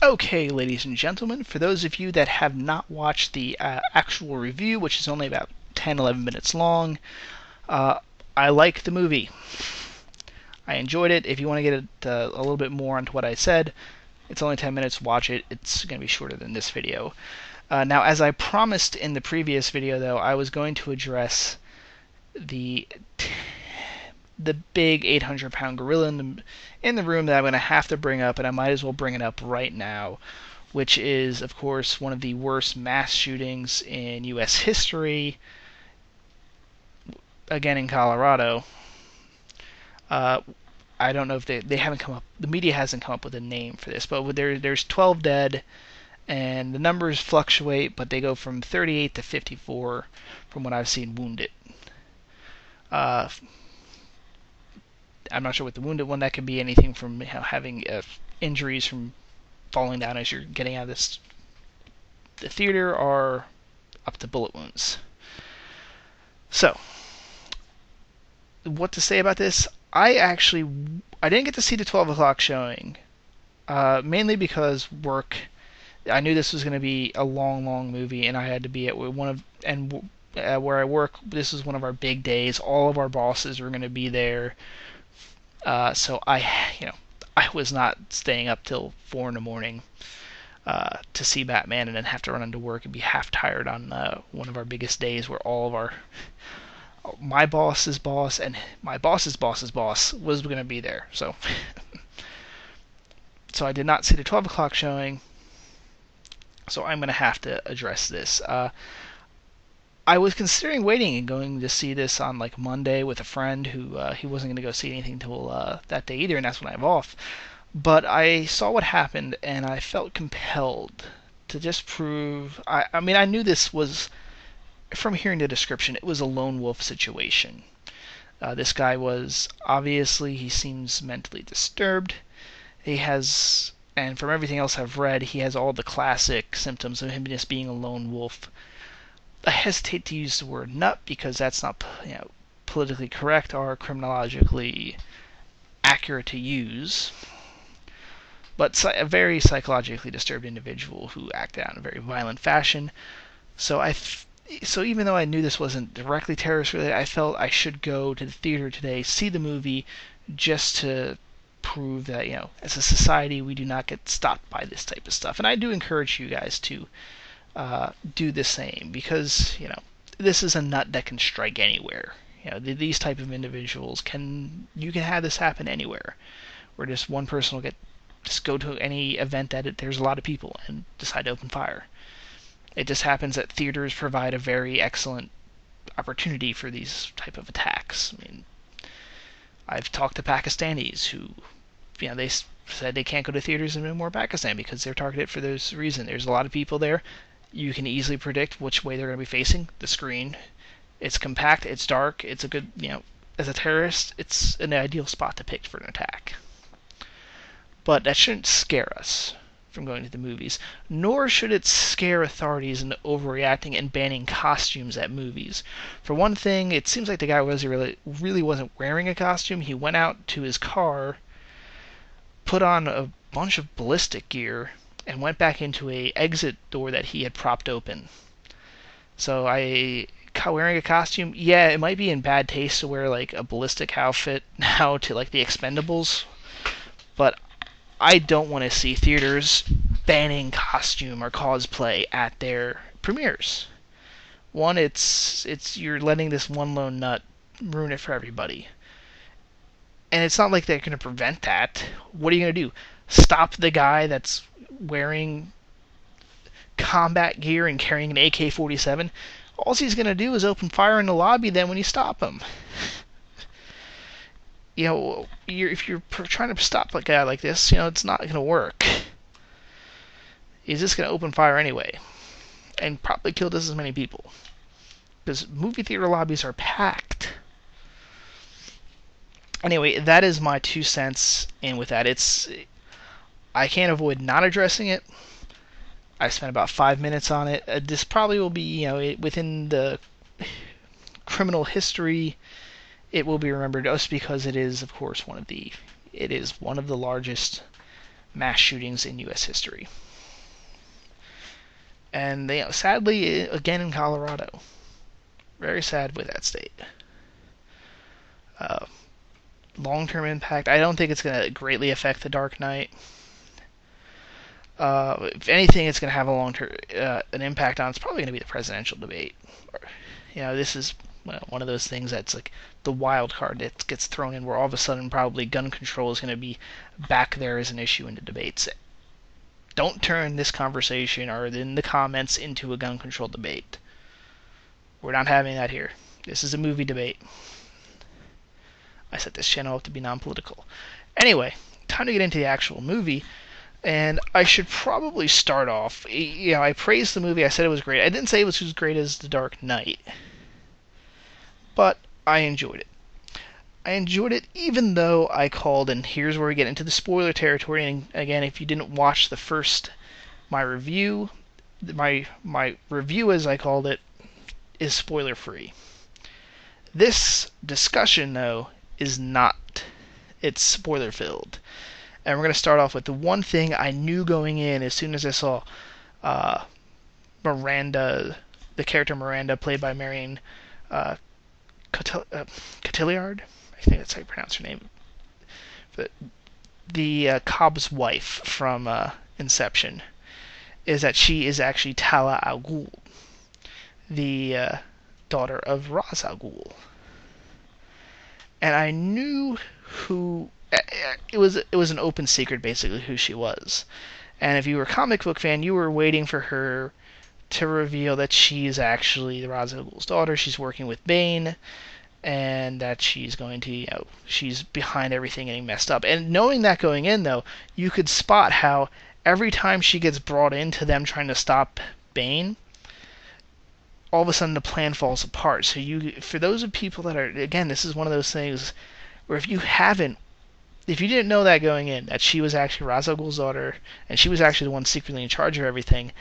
Okay, ladies and gentlemen, for those of you that have not watched the actual review, which is only about 10-11 minutes long, I like the movie. I enjoyed it. If you want to get a little bit more onto what I said, it's only 10 minutes. Watch it. It's going to be shorter than this video. Now, as I promised in the previous video, though, I was going to address the big 800-pound gorilla in the room that I'm going to have to bring up, and I might as well bring it up right now, which is, of course, one of the worst mass shootings in U.S. history, again in Colorado. I don't know if they haven't come up, the media hasn't come up with a name for this, but there's 12 dead, and the numbers fluctuate, but they go from 38 to 54 from what I've seen wounded. I'm not sure what the wounded one, that could be anything from having injuries from falling down as you're getting out of the theater, or up to bullet wounds. So, what to say about this? I didn't get to see the 12 o'clock showing, mainly because work. I knew this was going to be a long movie, and I had to be at where I work, this is one of our big days. All of our bosses were going to be there. So I was not staying up till 4 in the morning to see Batman, and then have to run into work and be half tired on one of our biggest days, where all of my boss's boss and my boss's boss's boss was going to be there. So so I did not see the 12 o'clock showing. So I'm going to have to address this. I was considering waiting and going to see this on like Monday with a friend who he wasn't going to go see anything until that day either, and that's when I have off. But I saw what happened, and I felt compelled to just prove. I mean, I knew this was, from hearing the description, it was a lone wolf situation. This guy was, obviously, he seems mentally disturbed. He has, and from everything else I've read, he has all the classic symptoms of him just being a lone wolf. I hesitate to use the word nut because that's not politically correct or criminologically accurate to use, but a very psychologically disturbed individual who acted out in a very violent fashion. So even though I knew this wasn't directly terrorist related, I felt I should go to the theater today, see the movie, just to prove that, as a society, we do not get stopped by this type of stuff. And I do encourage you guys to do the same, because this is a nut that can strike anywhere. These type of individuals you can have this happen anywhere, where just one person will just go to any event that there's a lot of people and decide to open fire. It just happens that theaters provide a very excellent opportunity for these type of attacks. I mean, I've talked to Pakistanis who, they said they can't go to theaters anymore in Pakistan because they're targeted for this reason. There's a lot of people there. You can easily predict which way they're going to be facing the screen. It's compact, it's dark, it's a good, as a terrorist, it's an ideal spot to pick for an attack. But that shouldn't scare us from going to the movies, nor should it scare authorities into overreacting and banning costumes at movies. For one thing, it seems like the guy really wasn't wearing a costume. He went out to his car, put on a bunch of ballistic gear, and went back into a exit door that he had propped open. So wearing a costume, yeah, it might be in bad taste to wear like a ballistic outfit now to like the Expendables, but I don't want to see theaters banning costume or cosplay at their premieres. One, it's you're letting this one lone nut ruin it for everybody. And it's not like they're going to prevent that. What are you going to do? Stop the guy that's wearing combat gear and carrying an AK-47? All he's going to do is open fire in the lobby then when you stop him. If you're trying to stop a guy like this, it's not going to work. He's just going to open fire anyway, and probably kill just as many people, because movie theater lobbies are packed. Anyway, that is my 2 cents in with that. I can't avoid not addressing it. I spent about 5 minutes on it. This probably will be, within the criminal history, it will be remembered just because it is, of course, one of the largest mass shootings in U.S. history. And they, sadly, again in Colorado. Very sad with that state. Long-term impact, I don't think it's going to greatly affect The Dark Knight. If anything, it's going to have a long-term an impact on. It's probably going to be the presidential debate. This is one of those things that's like the wild card that gets thrown in, where all of a sudden probably gun control is going to be back there as an issue in the debates. Don't turn this conversation or in the comments into a gun control debate. We're not having that here. This is a movie debate. I set this channel up to be non-political. Anyway, time to get into the actual movie. And I should probably start off. I praised the movie. I said it was great. I didn't say it was as great as The Dark Knight. But I enjoyed it. I enjoyed it even though I called, and here's where we get into the spoiler territory. And again, if you didn't watch my review, my review as I called it, is spoiler free. This discussion, though, is not. It's spoiler filled. And we're going to start off with the one thing I knew going in as soon as I saw Miranda, the character Miranda, played by Marion Cotillard. I think that's how you pronounce her name. The Cobb's wife from Inception, is that she is actually Tala al Ghul, the daughter of Ra's al Ghul. And I knew who. It was an open secret, basically, who she was. And if you were a comic book fan, you were waiting for her to reveal that she is actually the Ra's al Ghul's daughter. She's working with Bane, and that she's going to, she's behind everything getting messed up. And knowing that going in, though, you could spot how every time she gets brought into them trying to stop Bane, all of a sudden the plan falls apart. So for those of people that are, again, this is one of those things where if you didn't know that going in, that she was actually Ra's al Ghul's daughter, and she was actually the one secretly in charge of everything,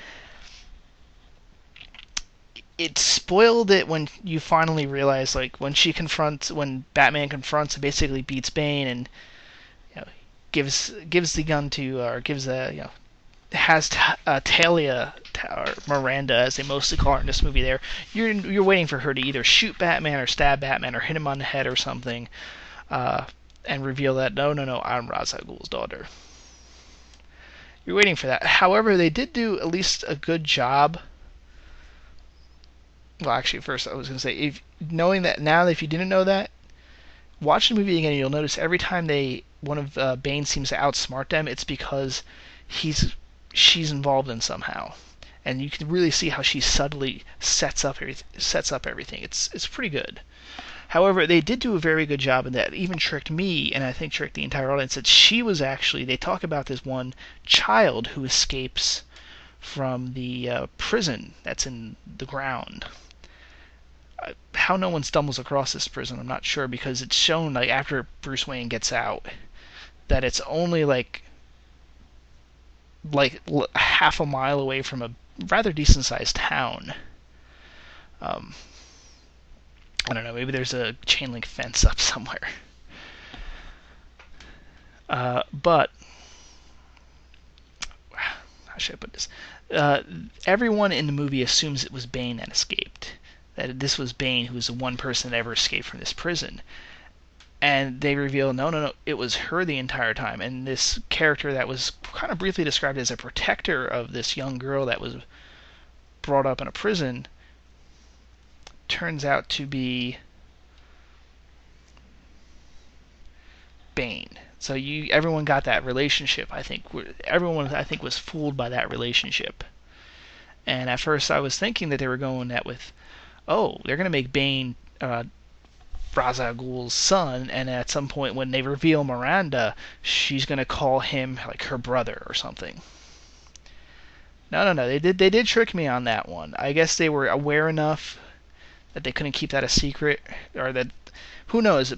it spoiled it when you finally realize, like, when Batman confronts and basically beats Bane and gives the gun to, or has Talia, or Miranda as they mostly call her in this movie there, you're waiting for her to either shoot Batman or stab Batman or hit him on the head or something, and reveal that, no, I'm Ra's al Ghul's daughter. You're waiting for that. However, they did do at least a good job. Well, actually, first I was going to say, knowing that now, if you didn't know that, watch the movie again, and you'll notice every time one of Bane seems to outsmart them, it's because she's involved in somehow. And you can really see how she subtly sets up everything. It's pretty good. However, they did do a very good job in that. It even tricked me, and I think tricked the entire audience, that she was actually, they talk about this one child who escapes from the prison that's in the ground. How no one stumbles across this prison, I'm not sure, because it's shown, like, after Bruce Wayne gets out, that it's only like half a mile away from a rather decent-sized town. I don't know, maybe there's a chain link fence up somewhere. But how should I put this? Everyone in the movie assumes it was Bane that escaped. That this was Bane who was the one person that ever escaped from this prison. And they reveal, no, it was her the entire time. And this character that was kind of briefly described as a protector of this young girl that was brought up in a prison turns out to be Bane. So everyone got that relationship. Everyone was fooled by that relationship. And at first I was thinking that they were going that with, they're going to make Bane Ra's al Ghul's son, and at some point when they reveal Miranda, she's going to call him like her brother or something. No. They did trick me on that one. I guess they were aware enough that they couldn't keep that a secret, or that, who knows,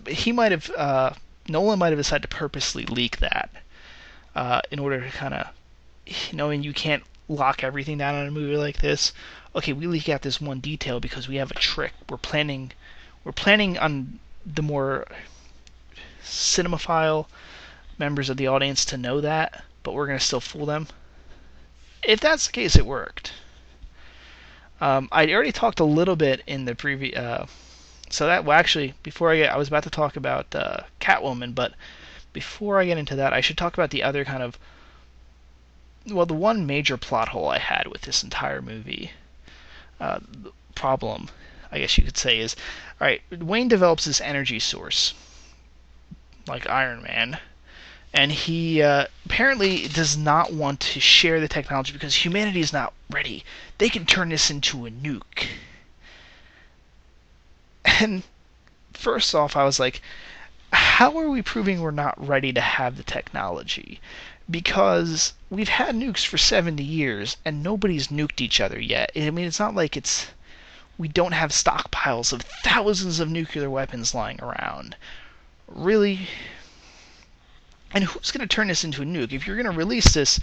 Nolan might have decided to purposely leak that in order to kind of, knowing you can't lock everything down on a movie like this. Okay, we leak out this one detail because we have a trick. We're planning on the more cinemaphile members of the audience to know that, but we're going to still fool them. If that's the case, it worked. I already talked a little bit in the previous. So that, well, actually, I was about to talk about Catwoman, but before I get into that, I should talk about the other kind of, well, the one major plot hole I had with this entire movie. Problem, I guess you could say, is, all right, Wayne develops this energy source, like Iron Man, and he apparently does not want to share the technology because humanity is not ready. They can turn this into a nuke. And first off, I was like, how are we proving we're not ready to have the technology? Because we've had nukes for 70 years and nobody's nuked each other yet. I mean, it's not like we don't have stockpiles of thousands of nuclear weapons lying around. Really? And who's going to turn this into a nuke? If you're going to release this,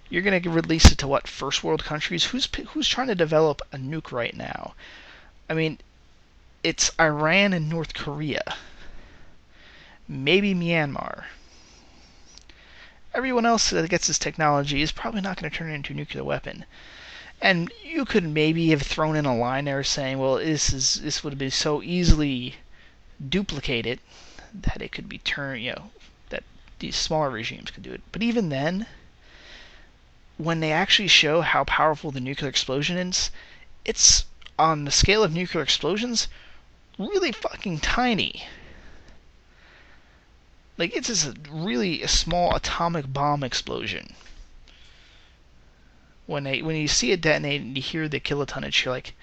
you're going to release it to what, first world countries? Who's trying to develop a nuke right now? I mean, it's Iran and North Korea. Maybe Myanmar. Everyone else that gets this technology is probably not going to turn it into a nuclear weapon. And you could maybe have thrown in a line there saying, well, this would be so easily duplicated that it could be turned, that these smaller regimes could do it. But even then, when they actually show how powerful the nuclear explosion is, it's, on the scale of nuclear explosions, really fucking tiny. Like, it's just a small atomic bomb explosion. When you see it detonate and you hear the kilotonnage, you're like,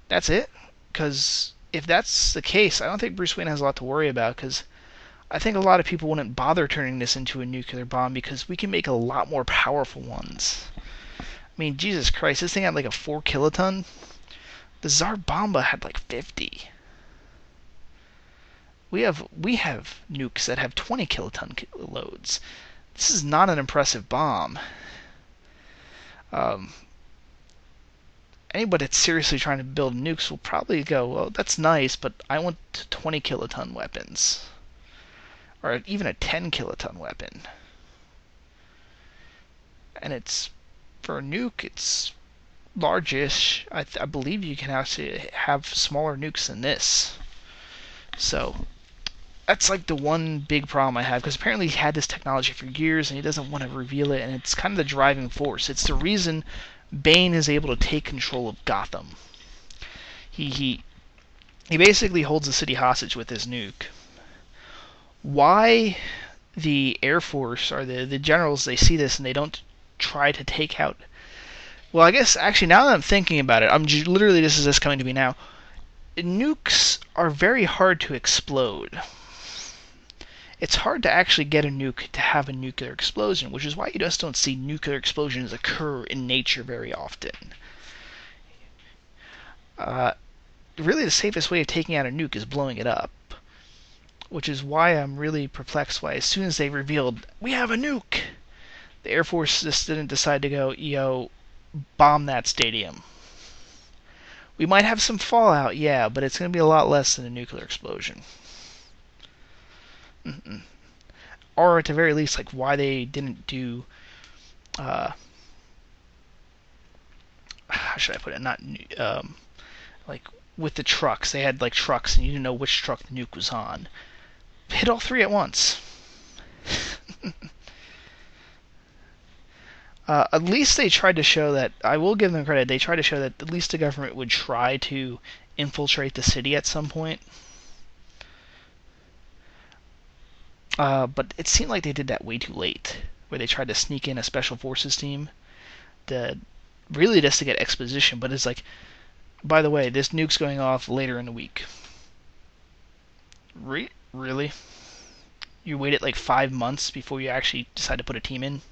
that's it? Because if that's the case, I don't think Bruce Wayne has a lot to worry about, because I think a lot of people wouldn't bother turning this into a nuclear bomb because we can make a lot more powerful ones. I mean, Jesus Christ, this thing had like a 4 kiloton. The Tsar Bomba had like 50. We have nukes that have 20 kiloton loads. This is not an impressive bomb. Anybody that's seriously trying to build nukes will probably go, well, that's nice, but I want 20 kiloton weapons. Or even a 10 kiloton weapon. And it's, for a nuke, it's largish. I believe you can actually have smaller nukes than this. So that's like the one big problem I have, because apparently he had this technology for years and he doesn't want to reveal it, and it's kind of the driving force. It's the reason Bane is able to take control of Gotham. He basically holds the city hostage with his nuke. Why the Air Force or the generals, they see this and they don't try to take out... Well, I guess, actually, now that I'm thinking about it, literally, this is just coming to me now. Nukes are very hard to explode. It's hard to actually get a nuke to have a nuclear explosion, which is why you just don't see nuclear explosions occur in nature very often. Really, the safest way of taking out a nuke is blowing it up, which is why I'm really perplexed why as soon as they revealed, we have a nuke, the Air Force just didn't decide to go, bomb that stadium. We might have some fallout, yeah, but it's going to be a lot less than a nuclear explosion. Or at the very least, like, why they didn't do, how should I put it, not, like, with the trucks. They had, like, trucks, and you didn't know which truck the nuke was on. Hit all 3 at once. At least they tried to show that, I will give them credit, they tried to show that at least the government would try to infiltrate the city at some point. But it seemed like they did that way too late, where they tried to sneak in a special forces team really just to get exposition, but it's like, by the way, this nuke's going off later in the week. Really? You waited like 5 months before you actually decide to put a team in?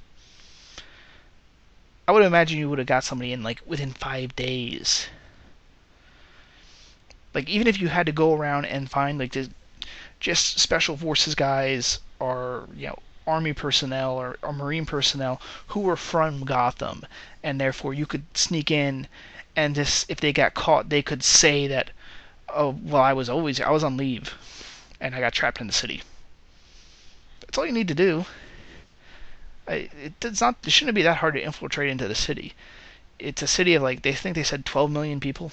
I would imagine you would have got somebody in like within 5 days. Like, even if you had to go around and find like just special forces guys or army personnel or marine personnel who were from Gotham, and therefore you could sneak in, and just, if they got caught, they could say that, oh, well, I was on leave and I got trapped in the city. That's all you need to do. It shouldn't be that hard to infiltrate into the city. It's a city of like they think they said 12 million people.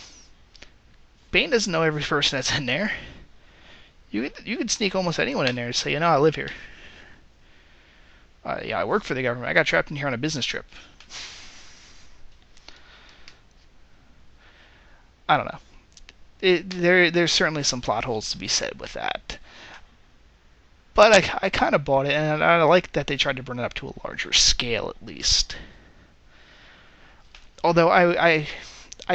Bane doesn't know every person that's in there. You could sneak almost anyone in there and say, I live here. Yeah, I work for the government. I got trapped in here on a business trip. I don't know. There's certainly some plot holes to be said with that. But I kind of bought it, and I like that they tried to bring it up to a larger scale at least. Although I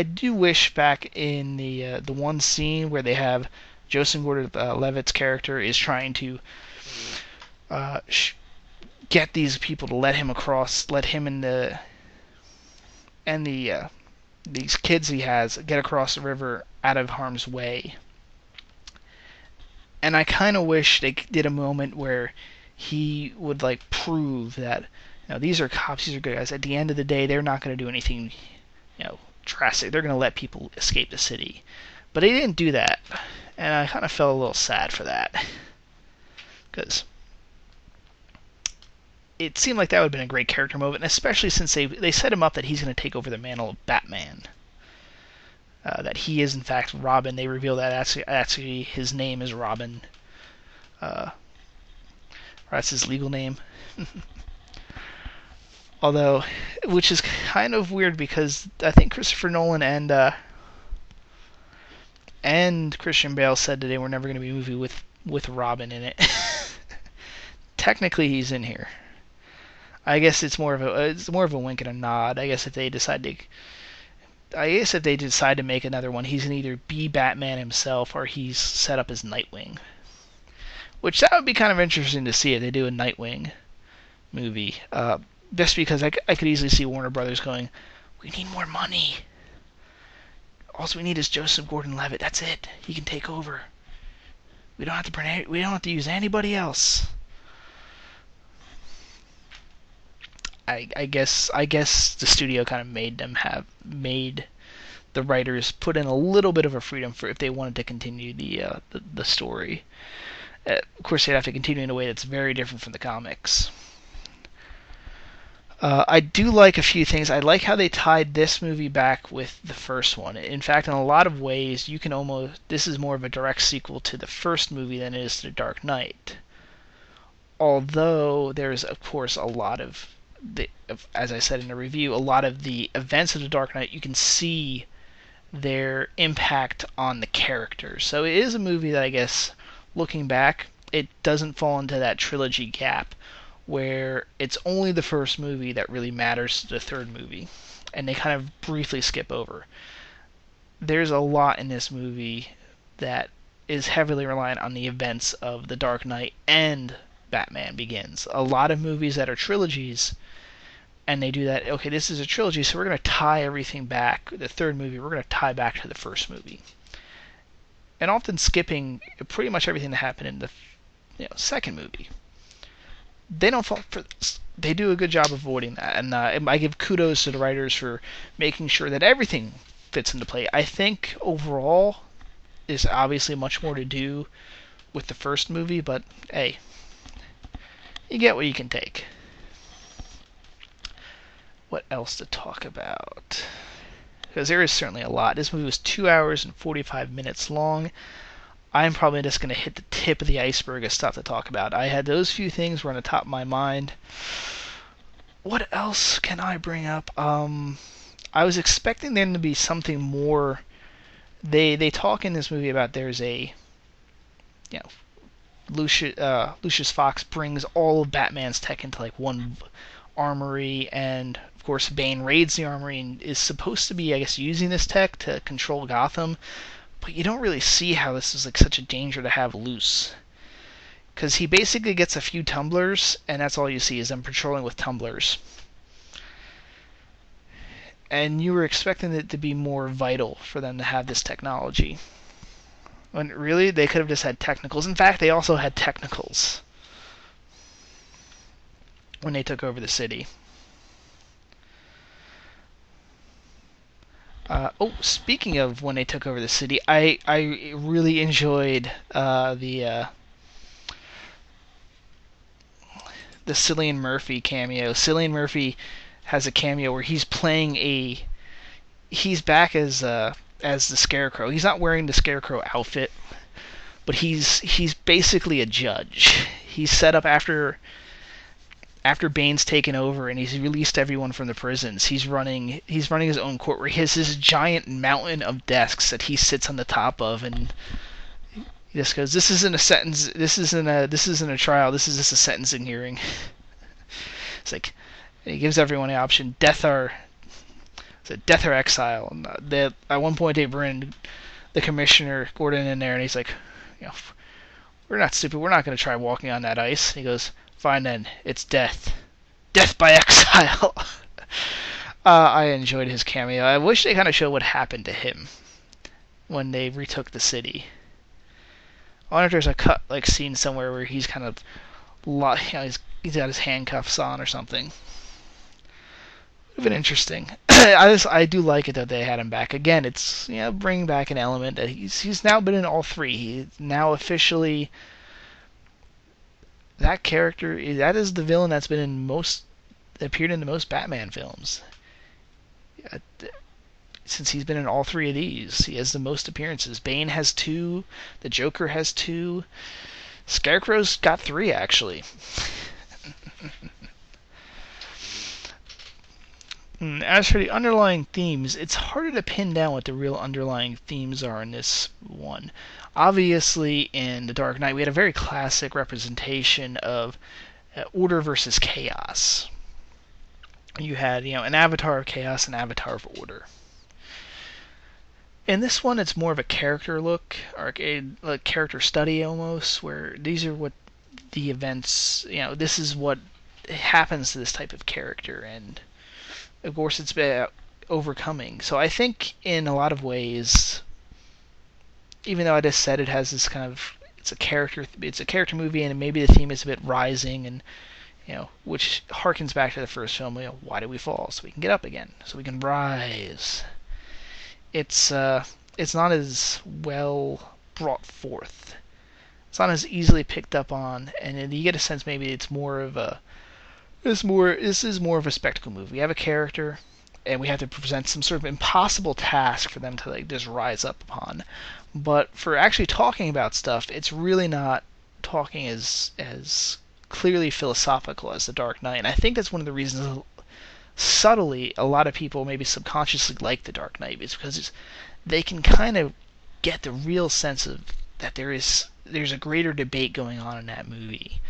do wish back in the one scene where they have Joseph Gordon-Levitt's character is trying to get these people to let him and these kids he has get across the river out of harm's way. And I kind of wish they did a moment where he would like prove that these are cops, these are good guys. At the end of the day, they're not going to do anything drastic. They're going to let people escape the city. But he didn't do that, and I kind of felt a little sad for that because it seemed like that would have been a great character moment, especially since they set him up that he's going to take over the mantle of Batman. That he is in fact Robin. They reveal that actually his name is Robin. That's his legal name. Although, which is kind of weird because I think Christopher Nolan and Christian Bale said that they were never going to be a movie with Robin in it. Technically, he's in here. I guess it's more of a wink and a nod. I guess if they decide to make another one, he's gonna either be Batman himself or he's set up as Nightwing. Which that would be kind of interesting to see if they do a Nightwing movie. Just because I could easily see Warner Brothers going, we need more money. All we need is Joseph Gordon-Levitt. That's it. He can take over. We don't have to use anybody else. I guess the studio kind of made the writers put in a little bit of a freedom for if they wanted to continue the story. Of course, they'd have to continue in a way that's very different from the comics. I do like a few things. I like how they tied this movie back with the first one. In fact, in a lot of ways, this is more of a direct sequel to the first movie than it is to The Dark Knight. Although there's, of course, a lot of as I said in the review, a lot of the events of The Dark Knight, you can see their impact on the characters. So it is a movie that I guess, looking back, it doesn't fall into that trilogy gap where it's only the first movie that really matters to the third movie, and they kind of briefly skip over. There's a lot in this movie that is heavily reliant on the events of The Dark Knight and Batman Begins. A lot of movies that are trilogies, and they do that, okay, this is a trilogy, so we're going to tie everything back. The third movie, we're going to tie back to the first movie. And often skipping pretty much everything that happened in the second movie. They don't fall for this. They do a good job avoiding that, and I give kudos to the writers for making sure that everything fits into play. I think overall, there's obviously much more to do with the first movie, but hey, you get what you can take. What else to talk about? Because there is certainly a lot. This movie was 2 hours and 45 minutes long. I'm probably just going to hit the tip of the iceberg of stuff to talk about. I had those few things were on the top of my mind. What else can I bring up? I was expecting there to be something more. They talk in this movie about there's a, Lucius Fox brings all of Batman's tech into like one armory, and of course Bane raids the armory and is supposed to be, I guess, using this tech to control Gotham. But you don't really see how this is like such a danger to have loose. Because he basically gets a few tumblers, and that's all you see is them patrolling with tumblers. And you were expecting it to be more vital for them to have this technology. When really, they could have just had technicals. In fact, they also had technicals when they took over the city. Speaking of when they took over the city, I really enjoyed the the Cillian Murphy cameo. Cillian Murphy has a cameo where he's playing a he's back as the Scarecrow. He's not wearing the Scarecrow outfit, but he's basically a judge. He's set up after Bane's taken over and he's released everyone from the prisons. He's running his own court where he has this giant mountain of desks that he sits on the top of, and he just goes, "This isn't a sentence. This isn't a trial. This is just a sentencing hearing." It's like, and he gives everyone the option: death or exile. And at one point they bring the commissioner Gordon in there, and he's like, we're not stupid. We're not going to try walking on that ice. And he goes, "Fine then, it's death. Death by exile." I enjoyed his cameo. I wish they kind of showed what happened to him when they retook the city. I wonder if there's a cut scene somewhere where he's kind of he's got his handcuffs on or something. Would have been interesting. I do like it that they had him back again. It's bringing back an element that he's now been in all three. He's now officially that character. That is the villain that's been appeared in the most Batman films. Since he's been in all three of these, he has the most appearances. Bane has 2, the Joker has 2, Scarecrow's got 3 actually. As for the underlying themes, it's harder to pin down what the real underlying themes are in this one. Obviously, in The Dark Knight, we had a very classic representation of order versus chaos. You had, an avatar of chaos, an avatar of order. In this one, it's more of a character look, or a character study almost, where these are what the events, this is what happens to this type of character, and of course it's about overcoming. So I think in a lot of ways, even though I just said it has this kind of, it's a character movie, and maybe the theme is a bit rising, and which harkens back to the first film, why do we fall? So we can get up again, so we can rise. It's not as well brought forth. It's not as easily picked up on, and you get a sense maybe it's more of a this is more of a spectacle movie. We have a character, and we have to present some sort of impossible task for them to just rise up upon. But for actually talking about stuff, it's really not talking as clearly philosophical as The Dark Knight. And I think that's one of the reasons subtly a lot of people maybe subconsciously like The Dark Knight, is because they can kind of get the real sense of that there's a greater debate going on in that movie.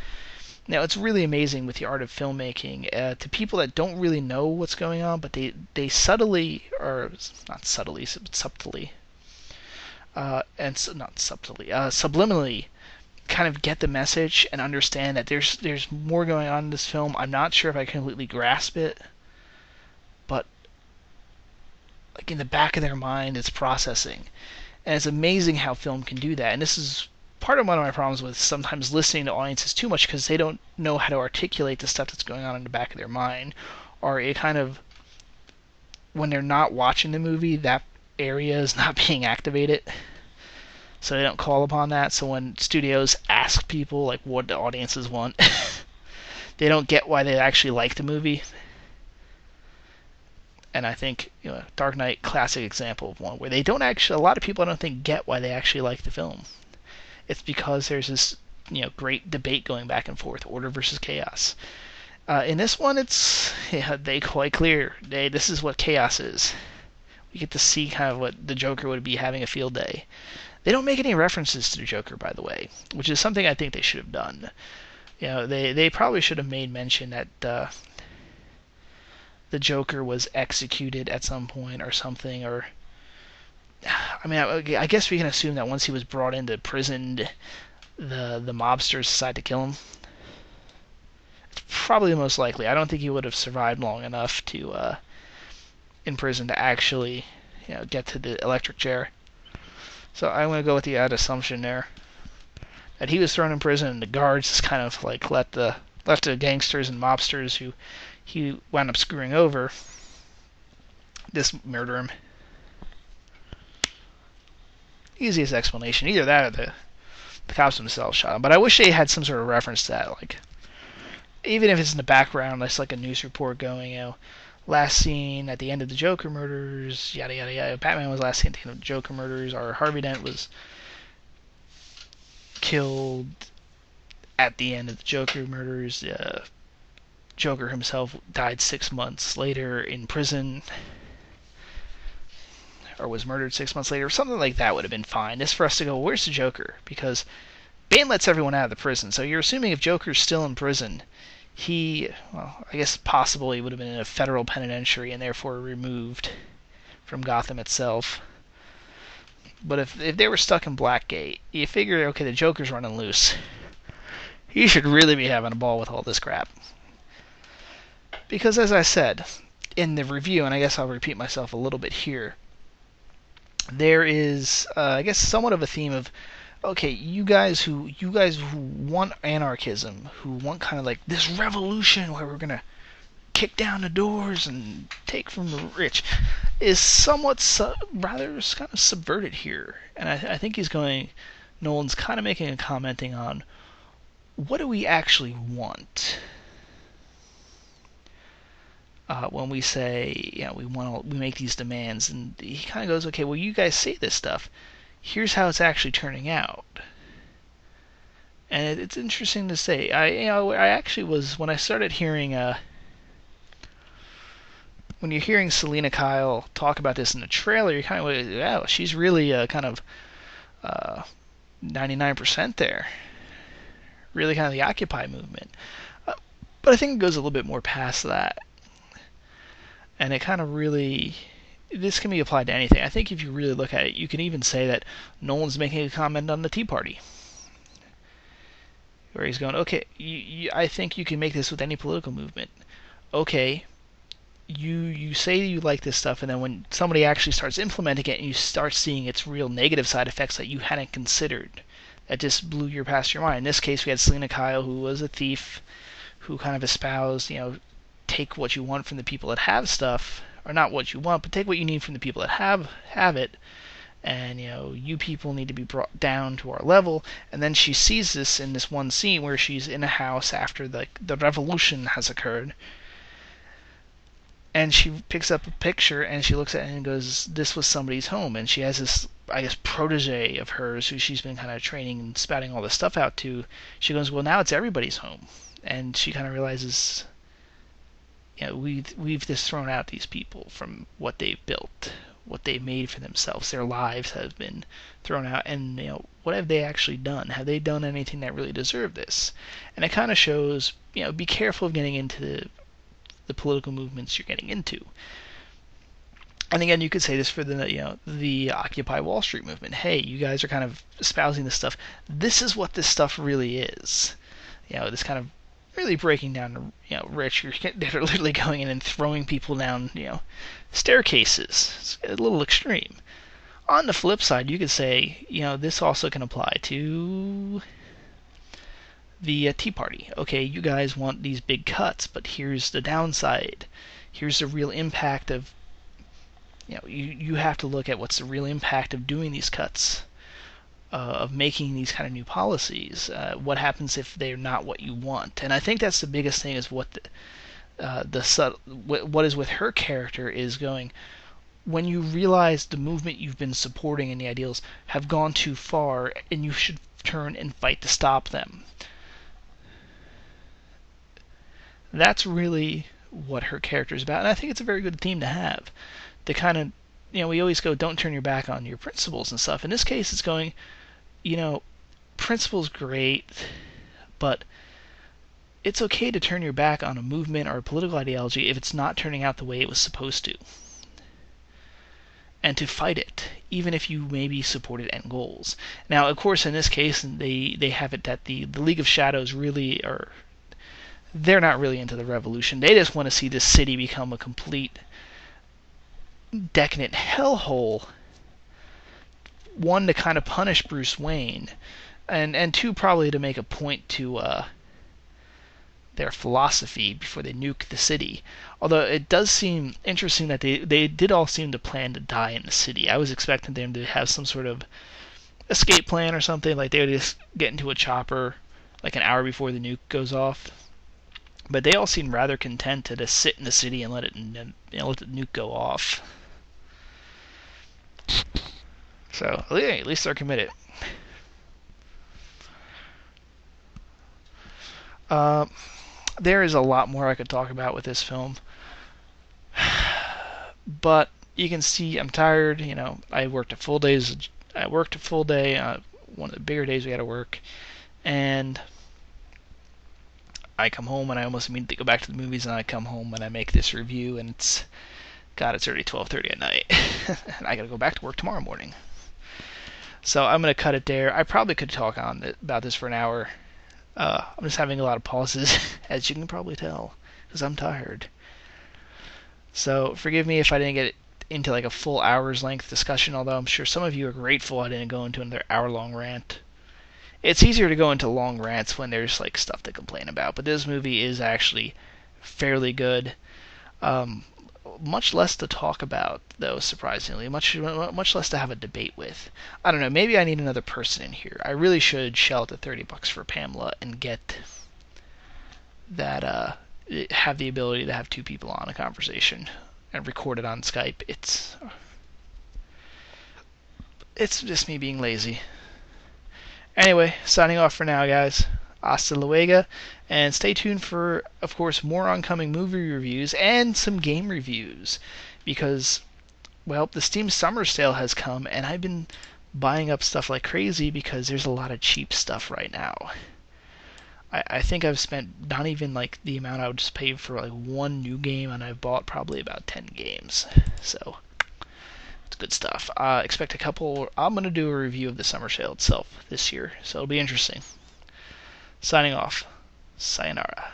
Now, it's really amazing with the art of filmmaking. To people that don't really know what's going on, but they subtly, or not subtly, subtly, subliminally kind of get the message and understand that there's more going on in this film. I'm not sure if I completely grasp it, but in the back of their mind, it's processing. And it's amazing how film can do that. And this is part of one of my problems with sometimes listening to audiences too much, because they don't know how to articulate the stuff that's going on in the back of their mind, or it kind of, when they're not watching the movie, that area is not being activated, so they don't call upon that. So when studios ask people what the audiences want, they don't get why they actually like the movie. And I think Dark Knight, classic example of one where they don't actually, a lot of people I don't think get why they actually like the film. It's because there's this great debate going back and forth, order versus chaos. In this one, it's they quite clear. This is what chaos is. We get to see kind of what the Joker would be having a field day. They don't make any references to the Joker, by the way, which is something I think they should have done. They probably should have made mention that the Joker was executed at some point or something, or I mean, I guess we can assume that once he was brought into prison, the mobsters decided to kill him. It's probably the most likely. I don't think he would have survived long enough to in prison to actually get to the electric chair. So I'm going to go with the assumption there that he was thrown in prison, and the guards just kind of left the gangsters and mobsters who he wound up screwing over just murder him. Easiest explanation. Either that or the cops themselves shot him. But I wish they had some sort of reference to that. even if it's in the background, it's like a news report going, last seen at the end of the Joker murders, yada yada yada. Batman was last seen at the end of the Joker murders, or Harvey Dent was killed at the end of the Joker murders. Joker himself died 6 months later in prison, or was murdered 6 months later. Something like that would have been fine. Just for us to go, where's the Joker? Because Bane lets everyone out of the prison, so you're assuming if Joker's still in prison, I guess possibly he would have been in a federal penitentiary and therefore removed from Gotham itself. But if they were stuck in Blackgate, you figure, okay, the Joker's running loose. He should really be having a ball with all this crap. Because as I said in the review, and I guess I'll repeat myself a little bit here, there is, I guess, somewhat of a theme of, okay, you guys who want anarchism, who want kind of like this revolution where we're gonna kick down the doors and take from the rich, is somewhat rather kind of subverted here. And I think Nolan's kind of making a commenting on what do we actually want when we say, we make these demands, and he kind of goes, okay, well, you guys say this stuff. Here's how it's actually turning out. And it's interesting to say. I actually was, when I started hearing, when you're hearing Selina Kyle talk about this in the trailer, you're kind of, wow, she's really kind of 99% there. Really kind of the Occupy movement. But I think it goes a little bit more past that. And it kind of really, this can be applied to anything. I think if you really look at it, you can even say that Nolan's making a comment on the Tea Party, where he's going, okay, I think you can make this with any political movement. Okay, you say you like this stuff, and then when somebody actually starts implementing it and you start seeing its real negative side effects that you hadn't considered, that just blew past your mind. In this case, we had Selina Kyle, who was a thief, who kind of espoused, take what you want from the people that have stuff, or not what you want, but take what you need from the people that have it, and you people need to be brought down to our level. And then she sees this in this one scene where she's in a house after the revolution has occurred, and she picks up a picture and she looks at it and goes, this was somebody's home. And she has this, I guess, protege of hers who she's been kind of training and spouting all this stuff out to. She goes, well, now it's everybody's home. And she kind of realizes, we've just thrown out these people from what they've built, what they've made for themselves. Their lives have been thrown out, and what have they actually done? Have they done anything that really deserved this? And it kind of shows, be careful of getting into the political movements you're getting into. And again, you could say this for the Occupy Wall Street movement. Hey, you guys are kind of espousing this stuff. This is what this stuff really is. This kind of really breaking down, rich. They're literally going in and throwing people down, staircases. It's a little extreme. On the flip side, you could say, this also can apply to the Tea Party. Okay, you guys want these big cuts, but here's the downside. Here's the real impact of, you have to look at what's the real impact of doing these cuts, of making these kind of new policies. What happens if they're not what you want? And I think that's the biggest thing, is what what is with her character is going, when you realize the movement you've been supporting and the ideals have gone too far, and you should turn and fight to stop them. That's really what her character is about, and I think it's a very good theme to have. To kind of, we always go, don't turn your back on your principles and stuff. In this case, it's going, principles great, but it's okay to turn your back on a movement or a political ideology if it's not turning out the way it was supposed to. And to fight it, even if you maybe supported end goals. Now, of course, in this case, they have it that the League of Shadows really are, they're not really into the revolution. They just want to see this city become a complete decadent hellhole. One, to kind of punish Bruce Wayne, and two, probably to make a point to their philosophy before they nuke the city. Although it does seem interesting that they did all seem to plan to die in the city. I was expecting them to have some sort of escape plan or something, like they would just get into a chopper like an hour before the nuke goes off But they all seem rather content to just sit in the city and let let the nuke go off. So at least they're committed. Uh, there is a lot more I could talk about with this film, but you can see I'm tired. I worked a full days. I worked a full day. One of the bigger days we had to work, and I come home and I almost immediately go back to the movies, and I come home and I make this review, and it's already 12:30 at night, and I gotta go back to work tomorrow morning. So I'm gonna cut it there. I probably could talk on about this for an hour. I'm just having a lot of pauses, as you can probably tell, because I'm tired. So forgive me if I didn't get into like a full hour's length discussion, although I'm sure some of you are grateful I didn't go into another hour-long rant. It's easier to go into long rants when there's like stuff to complain about, but this movie is actually fairly good. Um, Much less to talk about, though, surprisingly. Much less to have a debate with. I don't know, maybe I need another person in here. I really should shell out the $30 for Pamela and get that, have the ability to have two people on a conversation and record it on Skype. It's just me being lazy. Anyway, signing off for now, guys. Hasta luego, and stay tuned for, of course, more oncoming movie reviews and some game reviews, because, well, the Steam Summer Sale has come, and I've been buying up stuff like crazy because there's a lot of cheap stuff right now. I think I've spent not even like the amount I would just pay for like one new game, and I've bought probably about 10 games. So it's good stuff. Expect a couple. I'm gonna do a review of the Summer Sale itself this year, so it'll be interesting. Signing off. Sayonara.